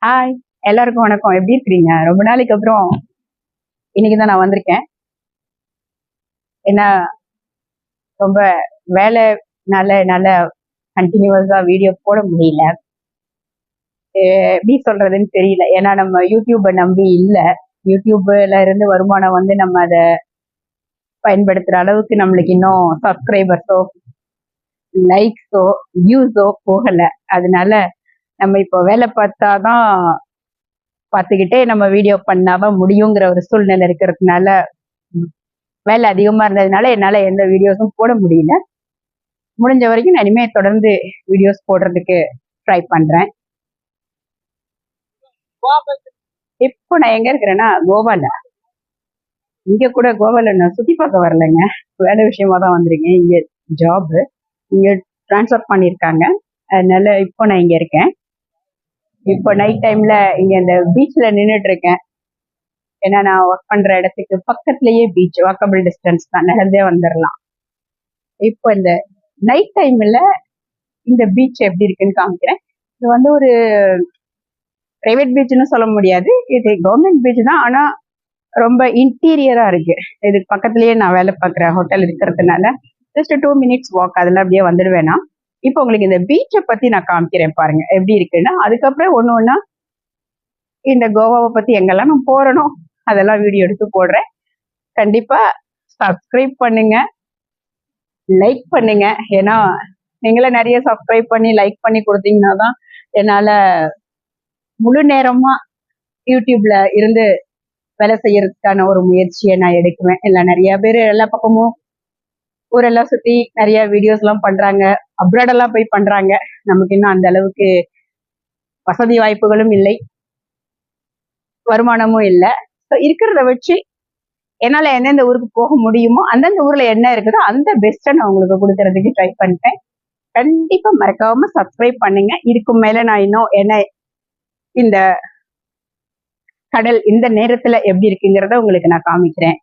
Hi, எல்லாருக்கும் வணக்கம். எப்படி இருக்கிறீங்க? ரொம்ப நாளைக்கு அப்புறம் இன்னைக்கு தான் நான் வந்திருக்கேன். ஏன்னா ரொம்ப வேலைனால கண்டினியூஸா வீடியோ போட முடியல. எப்படி சொல்றதுன்னு தெரியல. ஏன்னா நம்ம யூடியூபை நம்பி இல்ல. யூடியூப்ல இருந்து வருமானம் வந்து நம்ம அதை பயன்படுத்துற அளவுக்கு நம்மளுக்கு இன்னும் சப்ஸ்கிரைபர்ஸோ லைக்ஸோ வியூஸோ போகல. அதனால நம்ம இப்போ வேலை பார்த்தாதான் பார்த்துக்கிட்டே நம்ம வீடியோ பண்ணாம முடியுங்கிற ஒரு சூழ்நிலை இருக்கிறதுனால வேலை அதிகமா இருந்ததுனால என்னால எந்த வீடியோஸும் போட முடியல. முடிஞ்ச வரைக்கும் நான் இனிமே தொடர்ந்து வீடியோஸ் போடுறதுக்கு ட்ரை பண்றேன். இப்போ நான் எங்க இருக்கிறேன்னா கோவால. இங்க கூட கோவால நான் சுத்தி பார்க்க வரலைங்க, வேலை விஷயமா தான் வந்திருக்கேன். இங்க ஜாப் இங்க டிரான்ஸ்ஃபர் பண்ணியிருக்காங்க. அதனால இப்போ நான் இங்க இருக்கேன். இப்போ நைட் டைம்ல இங்க இந்த பீச்ல நின்றுட்டு இருக்கேன். ஏன்னா நான் ஒர்க் பண்ற இடத்துக்கு பக்கத்துலயே பீச், வாக்கபிள் டிஸ்டன்ஸ் தான், நடந்தே வந்துடலாம். இப்போ இந்த நைட் டைம்ல இந்த பீச் எப்படி இருக்குன்னு காமிக்கிறேன். இது வந்து ஒரு பிரைவேட் பீச்னு சொல்ல முடியாது, இது கவர்மெண்ட் பீச் தான். ஆனா ரொம்ப இன்டீரியரா இருக்கு. இதுக்கு பக்கத்துலயே நான் வேலை பார்க்குற ஹோட்டல் இருக்கிறதுனால ஜஸ்ட் 2 minutes வாக், அதில் அப்படியே வந்துடுவேனா. இப்போ உங்களுக்கு இந்த பீச்சை பத்தி நான் காமிக்கிறேன் பாருங்க எப்படி இருக்குன்னா. அதுக்கப்புறம் ஒன்று ஒன்றா இந்த கோவாவை பத்தி எங்கெல்லாம் நான் போறேனோ அதெல்லாம் வீடியோ எடுத்து போடுறேன். கண்டிப்பா சப்ஸ்கிரைப் பண்ணுங்க, லைக் பண்ணுங்க. ஏன்னா நீங்களே நிறைய சப்ஸ்கிரைப் பண்ணி லைக் பண்ணி கொடுத்தீங்கன்னா தான் என்னால முழு நேரமா யூடியூப்ல இருந்து வேலை செய்யறதுக்கான ஒரு முயற்சியை நான் எடுக்குவேன். இல்லை நிறைய பேர் எல்லா பக்கமும் ஊரெல்லாம் சுத்தி நிறைய வீடியோஸ் எல்லாம் பண்றாங்க, அப்ராடெல்லாம் போய் பண்றாங்க. நமக்கு இன்னும் அந்த அளவுக்கு வசதி வாய்ப்புகளும் இல்லை, வருமானமும் இல்லை. இருக்கிறத வச்சு என்னால எந்தெந்த ஊருக்கு போக முடியுமோ அந்தந்த ஊர்ல என்ன இருக்குதோ அந்த பெஸ்ட்டை நான் உங்களுக்கு கொடுக்கறதுக்கு ட்ரை பண்ணிட்டேன். கண்டிப்பா மறக்காம சப்ஸ்கிரைப் பண்ணுங்க. இதுக்கு மேல நான் இன்னும் என்ன இந்த கடல் இந்த நேரத்துல எப்படி இருக்குங்கிறத உங்களுக்கு நான் காமிக்கிறேன்.